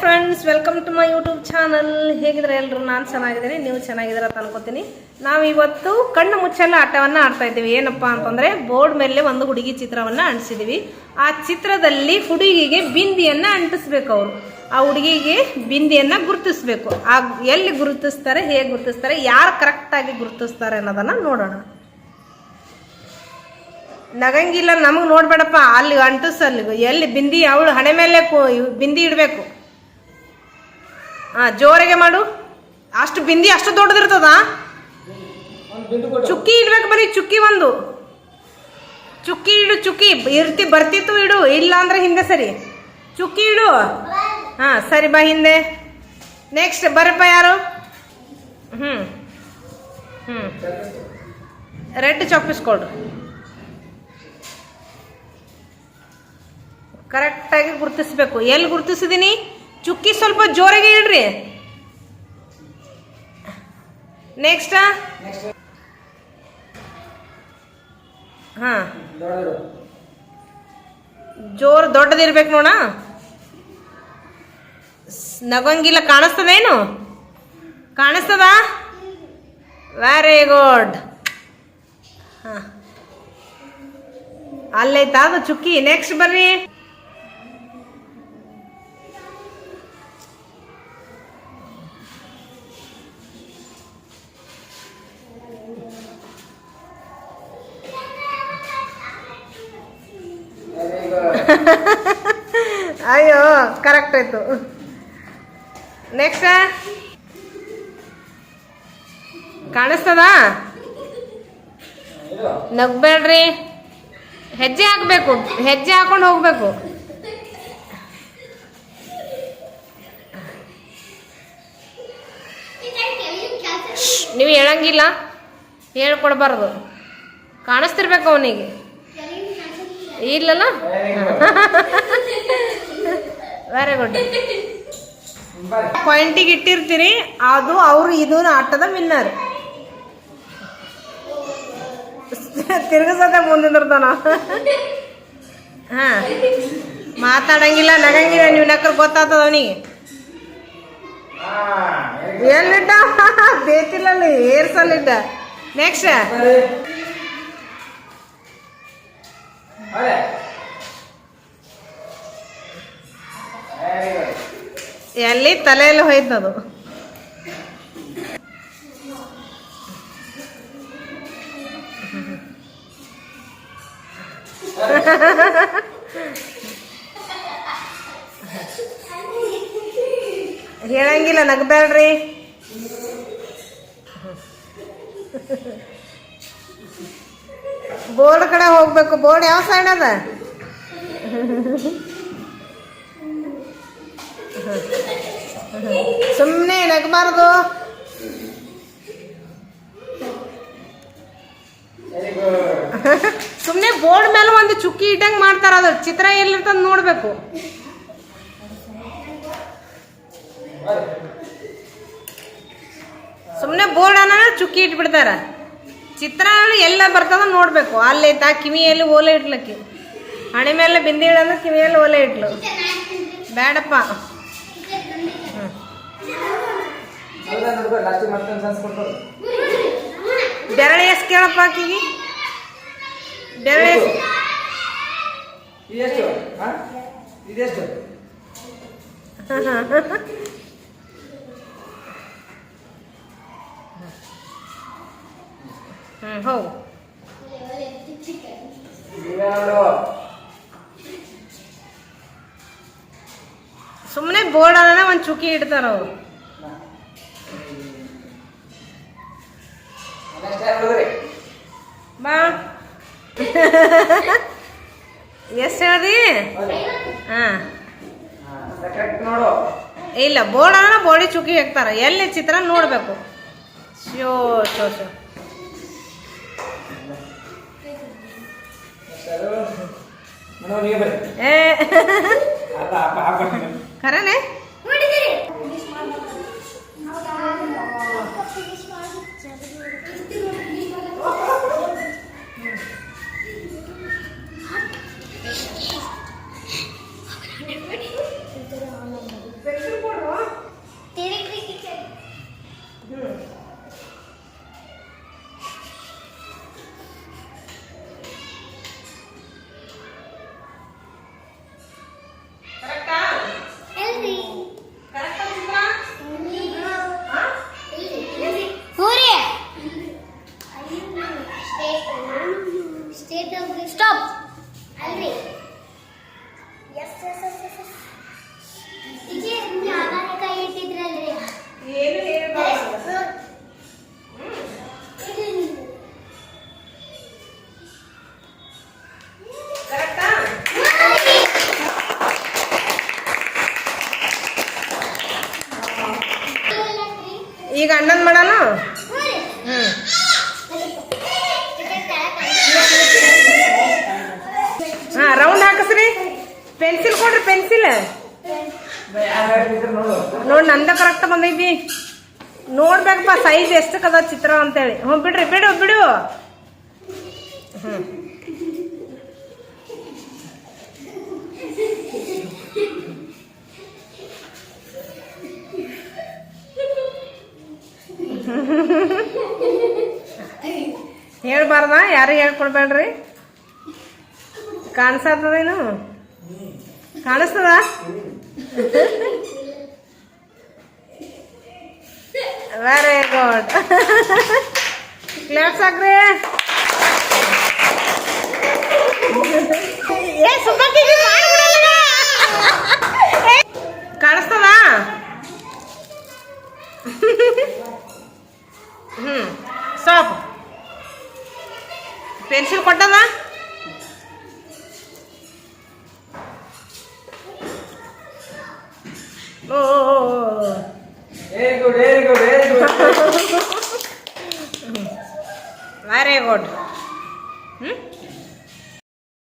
Friends, welcome to my YouTube channel. ಹೇಗಿದ್ರೆ ಎಲ್ಲರೂ? ನಾನು ಚೆನ್ನಾಗಿದ್ದೀನಿ, ನೀವು ಚೆನ್ನಾಗಿದ್ದೀರ ಅಂತ ಅನ್ಕೋತೀನಿ. ನಾವು ಇವತ್ತು ಕಣ್ಣು ಮುಚ್ಚಲ್ಲ ಆಟವನ್ನು ಆಡ್ತಾ ಇದ್ದೀವಿ. ಏನಪ್ಪಾ ಅಂತಂದರೆ, ಬೋರ್ಡ್ ಮೇಲೆ ಒಂದು ಹುಡುಗಿ ಚಿತ್ರವನ್ನು ಅಂಟಿಸಿದ್ದೀವಿ. ಆ ಚಿತ್ರದಲ್ಲಿ ಹುಡುಗಿಗೆ ಬಿಂದಿಯನ್ನು ಅಂಟಿಸ್ಬೇಕು. ಅವರು ಆ ಹುಡುಗಿಗೆ ಬಿಂದಿಯನ್ನು ಗುರುತಿಸ್ಬೇಕು. ಆ ಎಲ್ಲಿ ಗುರುತಿಸ್ತಾರೆ, ಹೇಗೆ ಗುರುತಿಸ್ತಾರೆ, ಯಾರು ಕರೆಕ್ಟಾಗಿ ಗುರುತಿಸ್ತಾರೆ ಅನ್ನೋದನ್ನು ನೋಡೋಣ. ನಗಂಗಿಲ್ಲ, ನಮಗೆ ನೋಡ್ಬೇಡಪ್ಪ. ಅಲ್ಲಿ ಅಂಟಿಸ್, ಅಲ್ಲಿಗೂ ಎಲ್ಲಿ ಬಿಂದಿ, ಅವಳು ಹಣೆ ಮೇಲೆ ಬಿಂದಿ ಇಡಬೇಕು. ಜೋರಿಗೆ ಮಾಡು. ಅಷ್ಟು ಬಿಂದಿ ಅಷ್ಟು ದೊಡ್ಡದಿರ್ತದ. ಚುಕ್ಕಿ ಇಡ್ಬೇಕು, ಬರೀ ಚುಕ್ಕಿ ಒಂದು ಚುಕ್ಕಿ ಇಡು. ಚುಕ್ಕಿ ಬರ್ತಿತ್ತು ಇಡು, ಇಲ್ಲ ಅಂದ್ರೆ ಹಿಂದೆ ಸರಿ. ಚುಕ್ಕಿ ಇಡು. ಸರಿ, ಬಾ ಹಿಂದೆ. ನೆಕ್ಸ್ಟ್ ಬರಪ್ಪ. ಯಾರು? ರೆಡ್ ಚಾಪಿಸ್ಕೊಳ್ರಿ. ಕರೆಕ್ಟಾಗಿ ಗುರ್ತಿಸ್ಬೇಕು. ಎಲ್ಲಿ ಗುರ್ತಿಸಿದೀನಿ? ಚುಕ್ಕಿ ಸ್ವಲ್ಪ ಜೋರಾಗಿ ಇಡ್ರಿ. ನೆಕ್ಸ್ಟ್ ಜೋರ್ ದೊಡ್ಡದಿರ್ಬೇಕು ನೋಡ. ನಗಂಗಿಲ್ಲ. ಕಾಣಿಸ್ತದೇನು? ಕಾಣಿಸ್ತದ? Very good. ಅಲ್ಲೈತಾ ಅದು ಚುಕ್ಕಿ. ನೆಕ್ಸ್ಟ್ ಬರ್ರಿ. ಅಯ್ಯೋ, ಕರೆಕ್ಟ್ ಆಯ್ತು. ನೆಕ್ಸ್ಟ್ ಕಾಣಿಸ್ತದ? ನಗ್ಬೇಡ್ರಿ. ಹೆಜ್ಜೆ ಹಾಕ್ಬೇಕು, ಹೆಜ್ಜೆ ಹಾಕೊಂಡು ಹೋಗ್ಬೇಕು. ನೀವು ಹೇಳಂಗಿಲ್ಲ, ಹೇಳ್ಕೊಡ್ಬಾರ್ದು. ಕಾಣಿಸ್ತಿರ್ಬೇಕು ಅವನಿಗೆ. ಇಲ್ಲಲ್ಲ? Very good. ಪಾಯಿಂಟಿಗೆ ಇಟ್ಟಿರ್ತೀರಿ, ಅದು ಅವರು ಇದು ಆಟದ ವಿನ್ನರ್. ತಿರ್ಗಸದ ಮುಂದಿರ್ತಾನ. ಮಾತಾಡಂಗಿಲ್ಲ, ನಗಂಗಿಲ್ಲ. ನೀವು ನಕ್ಕರ್ ಗೊತ್ತಾಗ್ತದ ಅವನಿಗೆ. ಎಲ್ಲಿಟ್ಟ? ಬೇತಿಲ್ಲಲ್ಲಿ, ಏರ್ಸಲ್ಲಿಟ್ಟ. ನೆಕ್ಸ್ಟ್ ಎಲ್ಲಿ? ತಲೆಯಲ್ಲಿ ಹೋಯ್ತದು. ಹೇಳಂಗಿಲ್ಲ, ನಗಬೇಡ್ರಿ. ಬೋರ್ಡ್ ಕಡೆ ಹೋಗ್ಬೇಕು. ಬೋರ್ಡ್ ಯಾವ ಸೈಡ್ ಅದ? ಸುಮ್ಮನೆ ನಗಬಾರ್ದು. ಸುಮ್ಮನೆ ಬೋರ್ಡ್ ಮೇಲೆ ಒಂದು ಚುಕ್ಕಿ ಇಟ್ಟಂಗೆ ಮಾಡ್ತಾರ. ಅದು ಚಿತ್ರ ಎಲ್ಲಿರ್ತದ ನೋಡ್ಬೇಕು. ಸುಮ್ಮನೆ ಬೋರ್ಡ್ ಅನ್ನ ಚುಕ್ಕಿ ಇಟ್ಬಿಡ್ತಾರ. ಚಿತ್ರ ಎಲ್ಲ ಬರ್ತದ ನೋಡ್ಬೇಕು. ಅಲ್ಲೈತಾ ಕಿವಿಯಲ್ಲಿ ಓಲೆ ಇಟ್ಲಕ್ಕಿ, ಹಣೆ ಮೇಲೆ ಬಿಂದಿ ಇಡಂದ್ರೆ ಕಿವಿಯಲ್ಲಿ ಓಲೆ ಇಟ್ಲು. ಬೇಡಪ್ಪ. ಬೆರಳು ಎಷ್ಟು ಕೇಳಪ್ಪ ಆಕಿಗೆ? ಬೆರಳು ಹೋಗು. ಸುಮ್ಮನೆ ಬೋರ್ಡ್ ಅನ್ನ ಒಂದು ಚುಕ್ಕಿ ಇಡ್ತಾರ ಅವರು. ಬಾ. ಎಷ್ಟು ಹೇಳ್ದಿ? ಇಲ್ಲ, ಬೋರ್ಡ್ ಅನ್ನ ಬೋಡಿ ಚುಕ್ಕಿ ಹಾಕ್ತಾರ. ಎಲ್ಲಿ ಚಿತ್ರ ನೋಡ್ಬೇಕು. Show show show. ಖರೇನೆ? ಈಗ ಅಣ್ಣನ್ ಮಾಡೋಣ. ಹಾ ರೌಂಡ್ ಹಾಕಸ್ರಿ. ಪೆನ್ಸಿಲ್ ಕೊಡ್ರಿ, ಪೆನ್ಸಿಲ್ ನೋಡಿ. ನಂದ ಕರೆಕ್ಟ್ ಬಂದೈತಿ. ನೋಡ್ಬೇಕಪ್ಪ ಸೈಜ್ ಎಷ್ಟಕ್ಕದ ಚಿತ್ರ ಅಂತೇಳಿ. ಹ್ಞೂ ಬಿಡ್ರಿ, ಬಿಡು. ಹೇಳ್ಬಾರ್ದ, ಯಾರು ಹೇಳ್ಕೊಡ್ಬೇಡ್ರಿ. ಕಾಣಿಸ್ತದೇನು? ಕಾಣಿಸ್ತದ? Very good. ಕ್ಲಾಪ್ಸ್ ಹಾಕ್ರಿ. ಕಾಣಿಸ್ತದ? ಸ್ಟಾಪ್. ಪೆನ್ಸಿಲ್ ಕೊಟ್ಟದ? Very good.